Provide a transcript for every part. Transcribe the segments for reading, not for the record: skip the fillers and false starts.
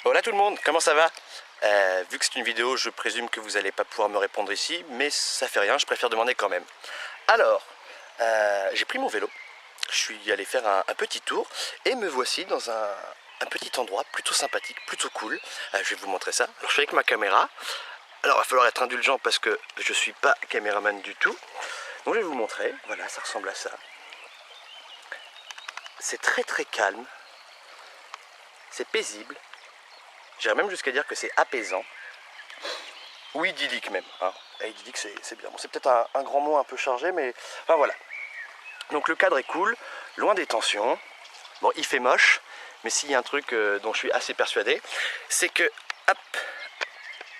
Hola tout le monde, comment ça va? Vu que c'est une vidéo, je présume que vous n'allez pas pouvoir me répondre ici, mais ça fait rien, je préfère demander quand même. Alors, j'ai pris mon vélo, je suis allé faire un petit tour, et me voici dans un petit endroit plutôt sympathique, plutôt cool. Je vais vous montrer ça. Alors je suis avec ma caméra, alors il va falloir être indulgent parce que je suis pas caméraman du tout. Donc je vais vous montrer, voilà, ça ressemble à ça. C'est très très calme, c'est paisible. J'irais même jusqu'à dire que c'est apaisant. Ou idyllique même. Hein. Idyllique c'est bien. Bon, c'est peut-être un grand mot un peu chargé, mais enfin voilà. Donc le cadre est cool, loin des tensions. Bon, il fait moche, mais s'il y a un truc dont je suis assez persuadé, c'est que, hop,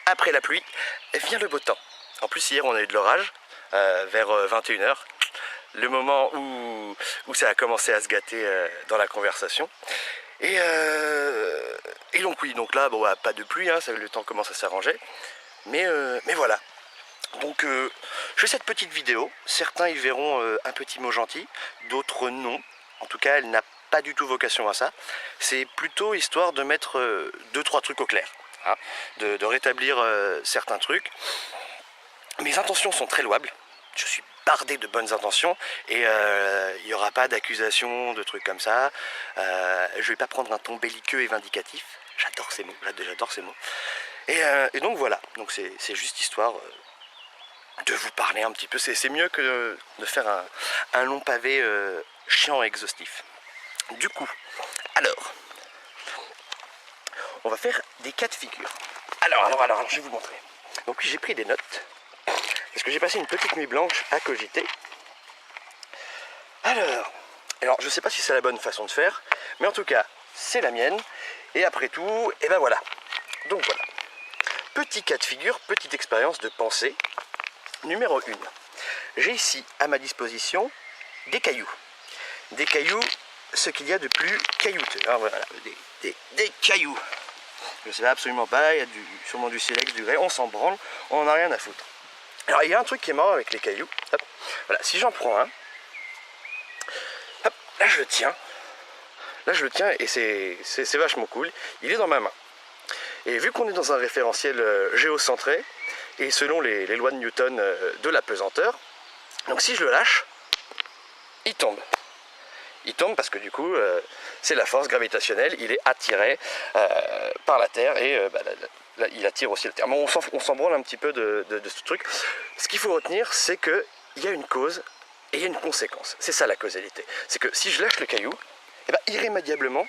après la pluie, vient le beau temps. En plus, hier, on a eu de l'orage, vers 21h, le moment où ça a commencé à se gâter dans la conversation. Et donc oui, donc là, bon, bah, pas de pluie, hein, le temps commence à s'arranger. Mais voilà. Donc je fais cette petite vidéo. Certains y verront un petit mot gentil, d'autres non. En tout cas, elle n'a pas du tout vocation à ça. C'est plutôt histoire de mettre 2-3 trucs au clair. Hein, de rétablir certains trucs. Mes intentions sont très louables. Je suis bardé de bonnes intentions et il n'y aura pas d'accusation, de trucs comme ça. Je ne vais pas prendre un ton belliqueux et vindicatif. J'adore ces mots, j'adore ces mots. Et donc voilà, donc c'est juste histoire de vous parler un petit peu. C'est mieux que de faire un long pavé chiant et exhaustif. Du coup, alors, on va faire des cas de figure. Alors, je vais vous montrer. Donc j'ai pris des notes, parce que j'ai passé une petite nuit blanche à cogiter. Alors je sais pas si c'est la bonne façon de faire, mais en tout cas, c'est la mienne. Et après tout, et ben voilà. Donc voilà. Petit cas de figure, petite expérience de pensée. Numéro 1. J'ai ici à ma disposition des cailloux. Des cailloux, ce qu'il y a de plus caillouteux. Alors voilà, des cailloux. Je ne sais absolument pas, il y a sûrement du silex, du grès, on s'en branle, on n'en a rien à foutre. Alors il y a un truc qui est marrant avec les cailloux. Hop, voilà, si j'en prends un, hop, là je le tiens. Là je le tiens et c'est vachement cool. Il est dans ma main. Et vu qu'on est dans un référentiel géocentré, et selon les lois de Newton de la pesanteur, donc si je le lâche, il tombe. Il tombe parce que du coup, c'est la force gravitationnelle, il est attiré par la Terre et là, il attire aussi la Terre. Bon, on s'en branle un petit peu de ce truc. Ce qu'il faut retenir, c'est qu'il y a une cause et il y a une conséquence. C'est ça la causalité. C'est que si je lâche le caillou, eh ben, irrémédiablement,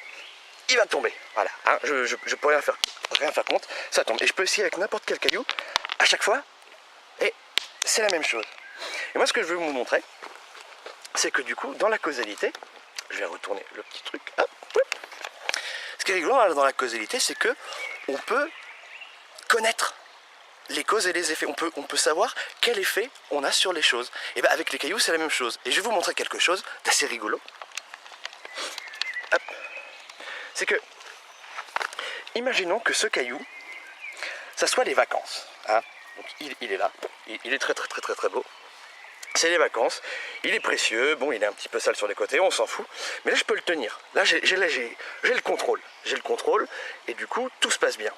il va tomber. Voilà, hein, je peux rien faire contre, ça tombe. Et je peux essayer avec n'importe quel caillou, à chaque fois, et c'est la même chose. Et moi, ce que je veux vous montrer, c'est que du coup, dans la causalité, je vais retourner le petit truc, hop, ce qui est rigolo dans la causalité, c'est que on peut connaître les causes et les effets. On peut savoir quel effet on a sur les choses. Et bien avec les cailloux, c'est la même chose. Et je vais vous montrer quelque chose d'assez rigolo. Hop. C'est que, imaginons que ce caillou, ça soit les vacances. Hein. Donc, il est là, il est très beau. C'est les vacances, il est précieux, bon il est un petit peu sale sur les côtés, on s'en fout, mais là je peux le tenir, là j'ai le contrôle, et du coup tout se passe bien.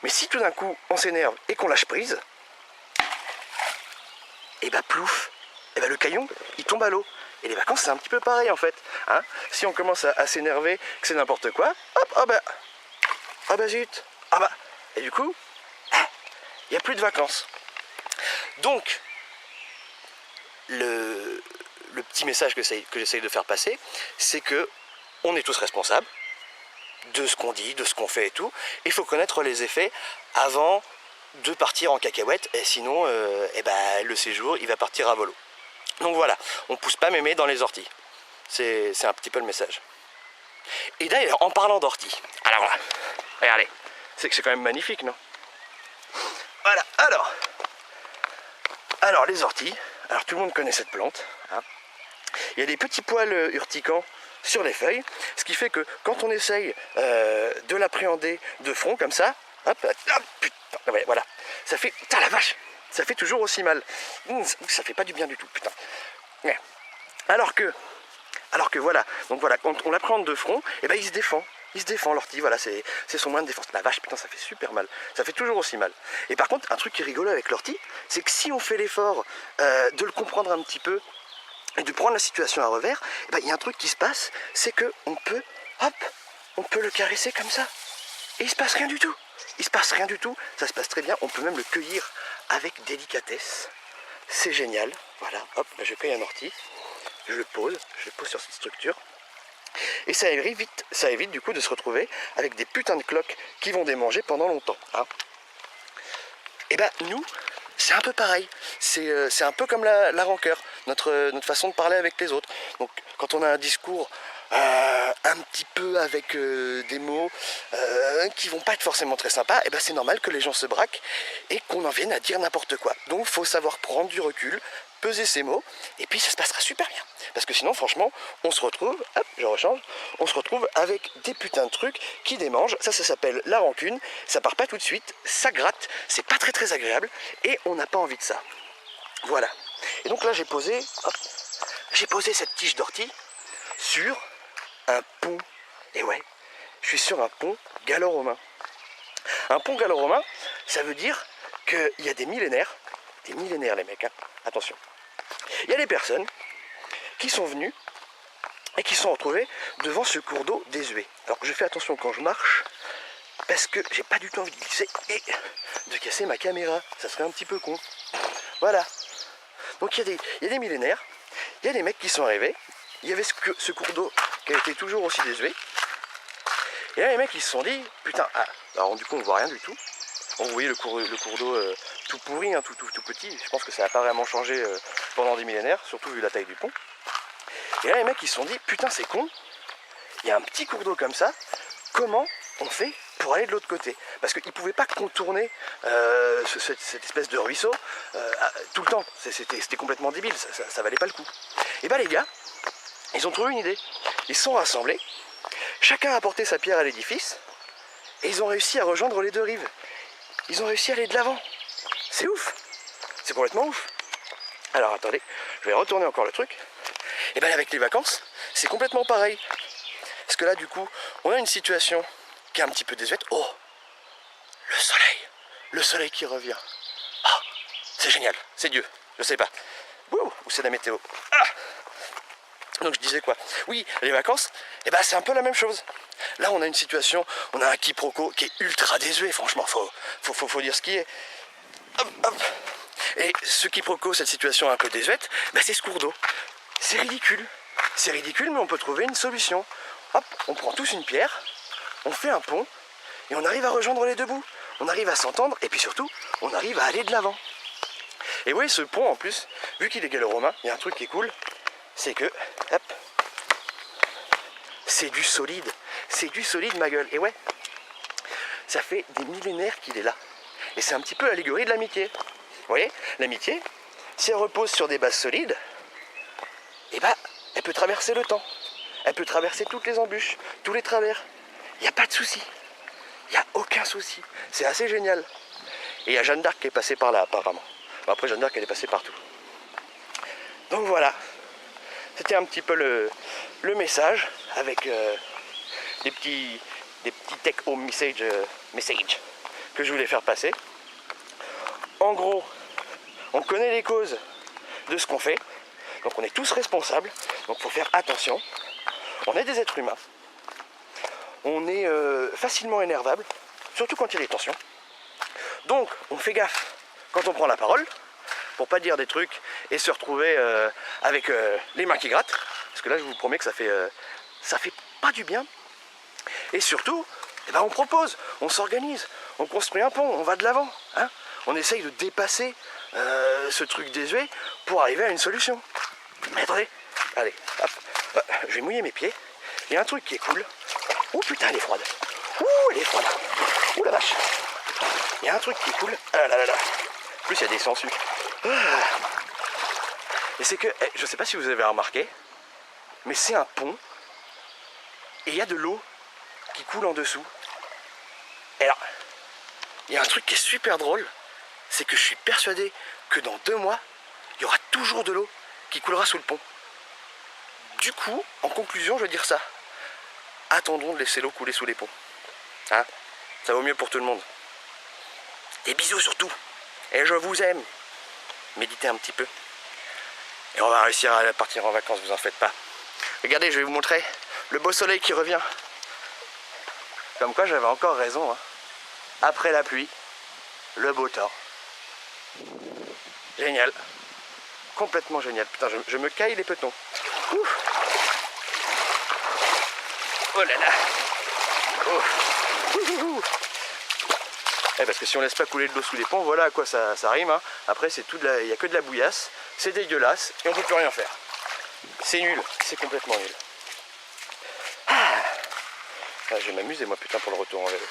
Mais si tout d'un coup on s'énerve et qu'on lâche prise, et bah plouf, et bah le caillou il tombe à l'eau. Et les vacances c'est un petit peu pareil en fait. Hein, si on commence à s'énerver, que c'est n'importe quoi, hop, zut, et du coup, il n'y a plus de vacances. Donc, le petit message que j'essaye de faire passer, c'est que on est tous responsables de ce qu'on dit, de ce qu'on fait et tout. Il faut connaître les effets avant de partir en cacahuète, et sinon le séjour il va partir à volo. Donc voilà, on pousse pas mémé dans les orties. C'est un petit peu le message. Et d'ailleurs, en parlant d'orties, alors voilà, regardez, c'est quand même magnifique, non? Voilà, alors les orties. Alors tout le monde connaît cette plante. Hein. Il y a des petits poils urticants sur les feuilles, ce qui fait que quand on essaye de l'appréhender de front comme ça, hop, putain, ouais, voilà, ça fait, putain la vache, ça fait toujours aussi mal. Ça fait pas du bien du tout, putain. Ouais. Alors que voilà, donc voilà, quand on l'appréhende de front, et ben il se défend. Il se défend l'ortie, voilà, c'est son moyen de défense. La vache, putain, ça fait super mal. Ça fait toujours aussi mal. Et par contre, un truc qui est rigolo avec l'ortie, c'est que si on fait l'effort de le comprendre un petit peu et de prendre la situation à revers, eh ben, y a un truc qui se passe, c'est que on peut, hop, on peut le caresser comme ça. Et il se passe rien du tout. Il se passe rien du tout, ça se passe très bien. On peut même le cueillir avec délicatesse. C'est génial. Voilà, hop, là, je cueille un ortie. Je le pose sur cette structure. Et ça évite du coup de se retrouver avec des putains de cloques qui vont démanger pendant longtemps. Hein. Et ben nous, c'est un peu pareil. C'est un peu comme la rancœur, notre façon de parler avec les autres. Donc quand on a un discours un petit peu avec des mots qui vont pas être forcément très sympas, et ben c'est normal que les gens se braquent et qu'on en vienne à dire n'importe quoi. Donc il faut savoir prendre du recul, peser ses mots, et puis ça se passera super bien. Parce que sinon, franchement, on se retrouve, hop, je rechange, on se retrouve avec des putains de trucs qui démangent. Ça s'appelle la rancune, ça part pas tout de suite, ça gratte, c'est pas très très agréable, et on n'a pas envie de ça. Voilà. Et donc là, j'ai posé cette tige d'ortie sur un pont. Et ouais, je suis sur un pont gallo-romain. Un pont gallo-romain, ça veut dire qu'il y a des millénaires les mecs, hein, attention. Il y a des personnes qui sont venues et qui sont retrouvées devant ce cours d'eau désuet. Alors je fais attention quand je marche, parce que j'ai pas du tout envie de glisser et de casser ma caméra, ça serait un petit peu con. Voilà. Donc il y a des millénaires, il y a des mecs qui sont arrivés, il y avait ce cours d'eau qui a été toujours aussi désuet. Et là les mecs ils se sont dit, putain, alors du coup on voit rien du tout. Bon, vous voyez le cours d'eau tout pourri, hein, tout petit, je pense que ça n'a pas vraiment changé pendant des millénaires, surtout vu la taille du pont. Et là les mecs ils se sont dit, putain c'est con, il y a un petit cours d'eau comme ça, comment on fait pour aller de l'autre côté? Parce qu'ils ne pouvaient pas contourner cette espèce de ruisseau tout le temps, c'était complètement débile, ça valait pas le coup. Et bah les gars, ils ont trouvé une idée, ils se sont rassemblés, chacun a apporté sa pierre à l'édifice, et ils ont réussi à rejoindre les deux rives. Ils ont réussi à aller de l'avant. C'est ouf, c'est complètement ouf. Alors attendez, je vais retourner encore le truc. Et bien avec les vacances, c'est complètement pareil. Parce que là du coup, on a une situation qui est un petit peu désuète. Oh, le soleil qui revient. Ah, c'est génial, c'est Dieu, je sais pas. Ouh, ou c'est la météo. Ah. Donc je disais quoi? Oui, les vacances, et ben c'est un peu la même chose. Là on a une situation, on a un quiproquo qui est ultra désuet, franchement, faut dire ce qui est. Hop, hop. Et ce quiproquo, cette situation un peu désuète, ben c'est ce cours d'eau. C'est ridicule, mais on peut trouver une solution. Hop, on prend tous une pierre, on fait un pont, et on arrive à rejoindre les deux bouts. On arrive à s'entendre, et puis surtout, on arrive à aller de l'avant. Et oui, ce pont en plus, vu qu'il est gallo-romain, il y a un truc qui est cool, c'est que, hop, c'est du solide ma gueule. Et ouais, ça fait des millénaires qu'il est là. Et c'est un petit peu l'allégorie de l'amitié. Vous voyez, l'amitié, si elle repose sur des bases solides, et bah, elle peut traverser le temps. Elle peut traverser toutes les embûches, tous les travers. Il n'y a pas de souci. Il n'y a aucun souci. C'est assez génial. Et il y a Jeanne d'Arc qui est passée par là, apparemment. Bon, après, Jeanne d'Arc, elle est passée partout. Donc voilà. C'était un petit peu le message avec des petits take home message que je voulais faire passer. En gros, on connaît les causes de ce qu'on fait, donc on est tous responsables, donc il faut faire attention. On est des êtres humains, on est facilement énervable, surtout quand il y a des tensions. Donc on fait gaffe quand on prend la parole, pour pas dire des trucs et se retrouver avec les mains qui grattent, parce que là je vous promets que ça fait pas du bien. Et surtout, eh ben, on propose, on s'organise, on construit un pont, on va de l'avant, hein, on essaye de dépasser ce truc désuet pour arriver à une solution. Mais attendez, allez, hop, je vais mouiller mes pieds. Il y a un truc qui est cool. Oh putain, elle est froide. Ouh, elle est froide. Ouh la vache. Il y a un truc qui est cool. Ah là là là. En plus, il y a des sangsues. Et c'est que, je sais pas si vous avez remarqué, mais c'est un pont et il y a de l'eau qui coule en dessous. Et alors, il y a un truc qui est super drôle, c'est que je suis persuadé que dans 2 mois, il y aura toujours de l'eau qui coulera sous le pont. Du coup, en conclusion, je veux dire ça. attendons de laisser l'eau couler sous les ponts. Hein? Ça vaut mieux pour tout le monde. Des bisous surtout. Et je vous aime. Méditez un petit peu. Et on va réussir à partir en vacances, vous en faites pas. Regardez, je vais vous montrer le beau soleil qui revient. Comme quoi j'avais encore raison. Hein. Après la pluie, le beau temps. Génial. Complètement génial. Putain, je me caille les petons. Ouf. Oh là là. Oh. Parce que si on laisse pas couler de l'eau sous les ponts, voilà à quoi ça rime. Hein. Après, c'est tout il n'y a que de la bouillasse. C'est dégueulasse et on peut plus rien faire. C'est nul. C'est complètement nul. Ah, je vais m'amuser moi putain pour le retour en vélo.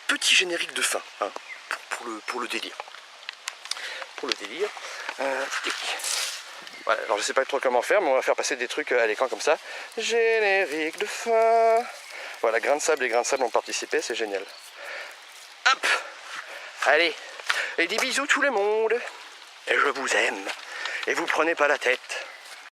Petit générique de fin hein, pour le délire. Pour le délire. Voilà, alors je sais pas trop comment faire, mais on va faire passer des trucs à l'écran comme ça. Générique de fin. Voilà, grains de sable et grains de sable ont participé, c'est génial. Hop. Allez, et des bisous tout le monde. Et je vous aime. Et vous prenez pas la tête.